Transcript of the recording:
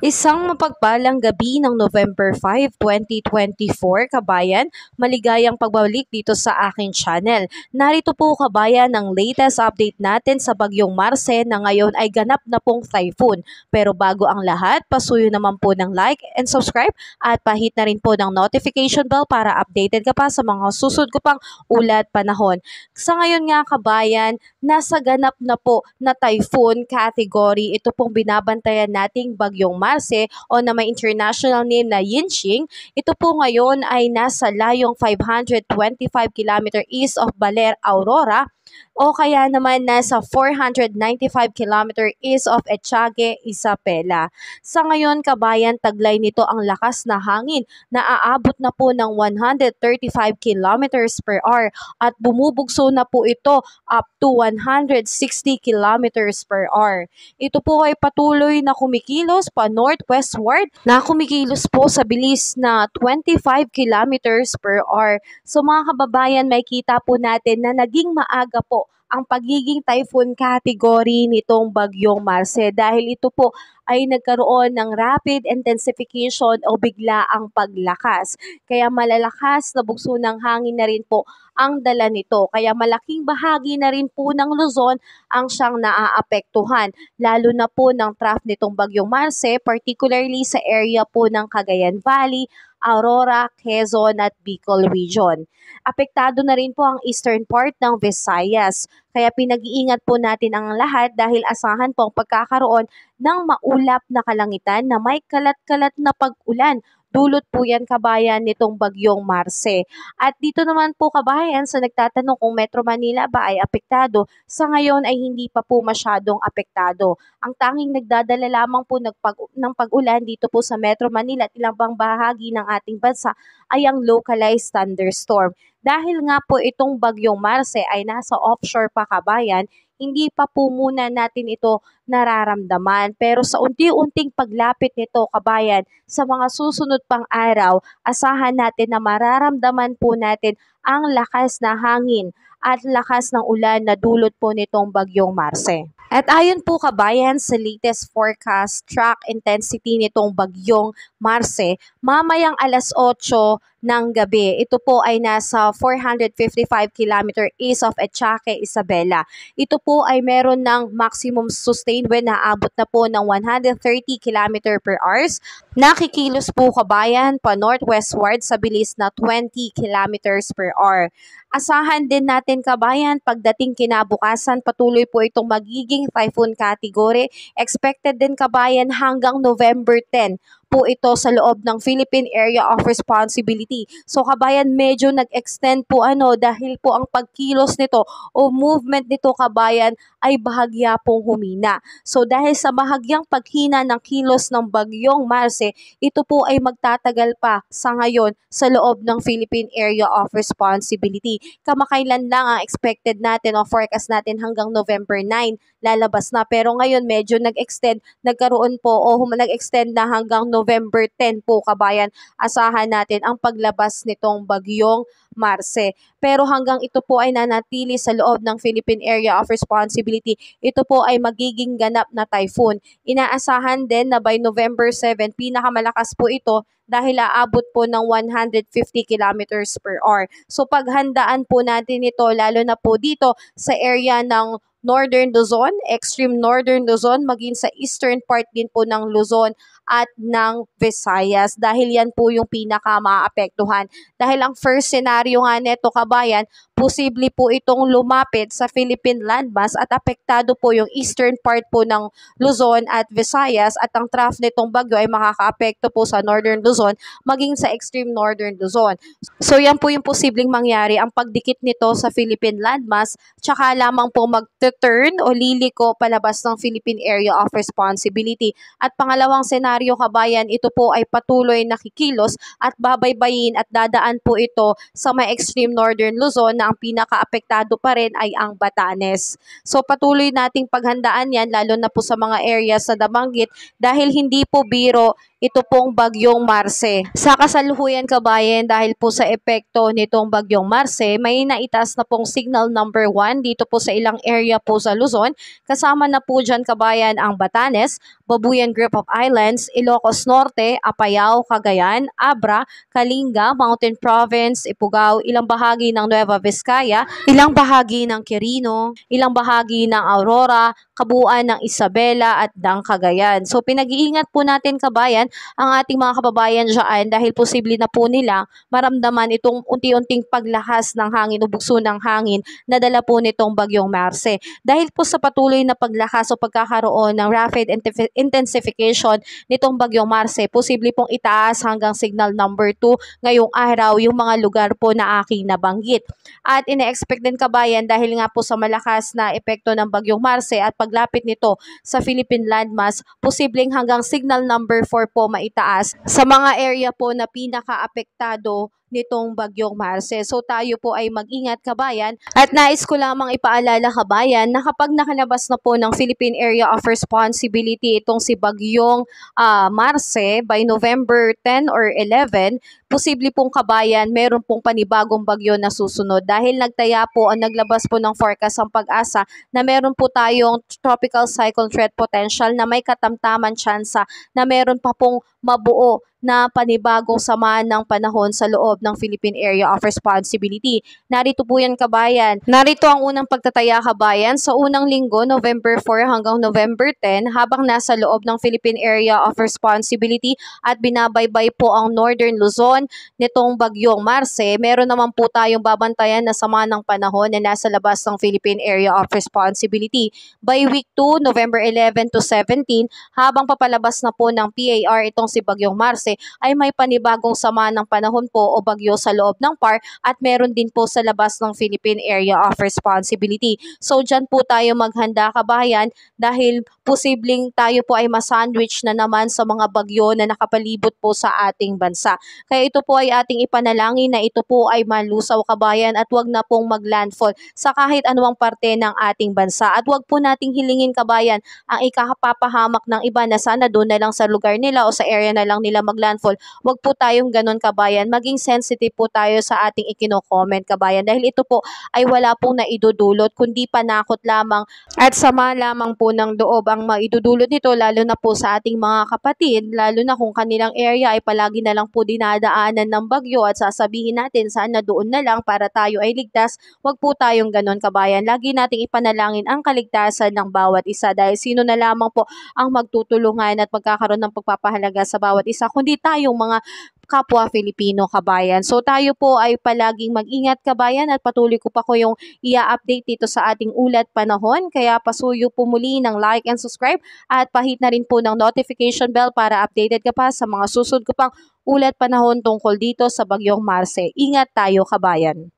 Isang mapagpalang gabi ng November 5, 2024, kabayan. Maligayang pagbalik dito sa aking channel. Narito po kabayan ang latest update natin sa bagyong Marce na ngayon ay ganap na pong typhoon. Pero bago ang lahat, pasuyo naman po ng like and subscribe at pahit na rin po ng notification bell para updated ka pa sa mga susunod ko pang ulat panahon. Sa ngayon nga kabayan, nasa ganap na po na typhoon category. Ito pong binabantayan nating bagyong Marce o na may international name na Yinxing. Ito po ngayon ay nasa layong 525 km east of Baler, Aurora o kaya naman nasa 495 km east of Etiague, Isabela. Sa ngayon kabayan, taglay nito ang lakas na hangin na aabot na po ng 135 km per hour at bumubugso na po ito up to 160 km per hour. Ito po ay patuloy na kumikilos pa northwestward na kumikilos po sa bilis na 25 km per hour. So mga kababayan, may kita po natin na naging maaga po ang pagiging typhoon category nitong bagyong Marce dahil ito po ay nagkaroon ng rapid intensification o bigla ang paglakas. Kaya malalakas na bugso ng hangin na rin po ang dala nito. Kaya malaking bahagi na rin po ng Luzon ang siyang naaapektuhan, lalo na po ng trough nitong bagyong Marce, particularly sa area po ng Cagayan Valley, Aurora, Quezon at Bicol Region. Apektado na rin po ang eastern part ng Visayas. Kaya pinag-iingat po natin ang lahat dahil asahan po ang pagkakaroon ng maulap na kalangitan na may kalat-kalat na pag-ulan. Dulot po yan kabayan nitong bagyong Marce. At dito naman po kabayan sa nagtatanong kung Metro Manila ba ay apektado, sa ngayon ay hindi pa po masyadong apektado. Ang tanging nagdadala lamang po ng pag-ulan dito po sa Metro Manila at ilang bang bahagi ng ating bansa ay ang localized thunderstorm. Dahil nga po itong bagyong Marce ay nasa offshore pa kabayan, hindi pa po muna natin ito nararamdaman. Pero sa unti-unting paglapit nito kabayan, sa mga susunod pang araw, asahan natin na mararamdaman po natin ang lakas na hangin at lakas ng ulan na dulot po nitong bagyong Marce. At ayon po kabayan sa latest forecast track intensity nitong bagyong Marce, mamayang alas 8 ng gabi, ito po ay nasa 455 km east of Etiaque, Isabela. Ito po ay meron ng maximum sustained wind na abot na po ng 130 km per hours. Nakikilos po kabayan pa northwestward sa bilis na 20 km per hour. Asahan din natin kabayan pagdating kinabukasan patuloy po itong magiging typhoon category. Expected din kabayan hanggang November 10 po ito sa loob ng Philippine Area of Responsibility. So kabayan, medyo nag-extend po dahil po ang pagkilos nito o movement nito kabayan ay bahagya pong humina. So dahil sa bahagyang paghina ng kilos ng bagyong Marce, ito po ay magtatagal pa sa ngayon sa loob ng Philippine Area of Responsibility. Kamakailan lang ang expected natin o forecast natin hanggang November 9 lalabas na. Pero ngayon medyo nag-extend, nagkaroon po o nag-extend na hanggang November 10 po kabayan. Asahan natin ang paglabas nitong bagyong Marce. Pero hanggang ito po ay nanatili sa loob ng Philippine Area of Responsibility, ito po ay magiging ganap na typhoon. Inaasahan din na by November 7, pinakamalakas po ito dahil aabot po ng 150 kilometers per hour. So paghandaan po natin ito lalo na po dito sa area ng Northern Luzon, extreme Northern Luzon, maging sa eastern part din po ng Luzon at ng Visayas dahil yan po yung pinaka-maapektuhan. Dahil ang first scenario nga neto kabayan, posible po itong lumapit sa Philippine landmass at apektado po yung eastern part po ng Luzon at Visayas at ang trough nitong bagyo ay makakaapekto po sa Northern Luzon maging sa extreme Northern Luzon. So yan po yung posibleng mangyari, ang pagdikit nito sa Philippine landmass tsaka lamang po mag-turn o liliko palabas ng Philippine Area of Responsibility. At pangalawang senaryo kabayan, ito po ay patuloy nakikilos at babaybayin at dadaan po ito sa may extreme Northern Luzon na ang ang pinakaapektado pa rin ay ang Batanes. So patuloy nating paghandaan yan lalo na po sa mga areas na nabanggit dahil hindi po biro ito pong bagyong Marce. Sa kasalukuyan kabayan dahil po sa epekto nitong bagyong Marce, may naitaas na pong signal number 1 dito po sa ilang area po sa Luzon. Kasama na po dyan kabayan ang Batanes, Babuyan Group of Islands, Ilocos Norte, Apayao, Cagayan, Abra, Kalinga, Mountain Province, Ifugao, ilang bahagi ng Nueva Vizcaya, ilang bahagi ng Quirino, ilang bahagi ng Aurora, kabuuan ng Isabela at ng Cagayan. So pinag-iingat po natin kabayan ang ating mga kababayan dyan dahil posible na po nila maramdaman itong unti-unting paglahas ng hangin o bugso ng hangin na dala po nitong bagyong Marce. Dahil po sa patuloy na paglakas o pagkakaroon ng rapid intensification nitong bagyong Marce, posible pong itaas hanggang signal number 2 ngayong araw yung mga lugar po na aking nabanggit. At ine-expect din kabayan dahil nga po sa malakas na epekto ng bagyong Marce at paglapit nito sa Philippine landmass, posibleng hanggang signal number 4 po maitaas sa mga area po na pinaka-apektado nitong bagyong Marce. So tayo po ay mag-ingat kabayan at nais ko lamang ipaalala kabayan na kapag nakalabas na po ng Philippine Area of Responsibility itong si bagyong Marce by November 10 or 11, posible pong kabayan meron pong panibagong bagyo na susunod dahil nagtaya po o naglabas po ng forecast ang Pag-asa na meron po tayong tropical cyclone threat potential na may katamtaman tsansa na meron pa pong mabuo na panibagong sama ng panahon sa loob ng Philippine Area of Responsibility. Narito po yan kabayan. Narito ang unang pagtataya kabayan sa unang linggo, November 4 hanggang November 10 habang nasa loob ng Philippine Area of Responsibility at binabaybay po ang Northern Luzon nitong bagyong Marce. Meron naman po tayong babantayan na sama ng panahon na nasa labas ng Philippine Area of Responsibility. By week 2, November 11 to 17, habang papalabas na po ng PAR itong si bagyong Marce, ay may panibagong sama ng panahon po o bagyo sa loob ng PAR at meron din po sa labas ng Philippine Area of Responsibility. So dyan po tayo maghanda kabayan dahil posibleng tayo po ay masandwich na naman sa mga bagyo na nakapalibot po sa ating bansa. Kaya ito po ay ating ipanalangin na ito po ay malusaw kabayan at wag na pong maglandfall sa kahit anumang parte ng ating bansa. At wag po nating hilingin kabayan ang ikapapahamak ng iba na sana doon na lang sa lugar nila o sa area na lang nila maglandfall. Wag po tayong ganun kabayan. Maging sensitive po tayo sa ating ikino-comment kabayan dahil ito po ay wala pong naidudulot kundi panakot lamang at sama lamang po ng loob ang maidudulot nito lalo na po sa ating mga kapatid, lalo na kung kanilang area ay palagi na lang po dinadaanan ng bagyo at sasabihin natin sana doon na lang para tayo ay ligtas. Wag po tayong ganun kabayan. Lagi nating ipanalangin ang kaligtasan ng bawat isa dahil sino na lamang po ang magtutulungan at magkakaroon ng pagpapahalaga sa bawat isa kundi tayong mga kapwa Filipino kabayan. So tayo po ay palaging mag-ingat kabayan at patuloy ko pa ko yung i-update dito sa ating ulat panahon. Kaya pasuyo po muli ng like and subscribe at pahit na rin po ng notification bell para updated ka pa sa mga susunod ko pang ulat panahon tungkol dito sa bagyong Marce. Ingat tayo kabayan.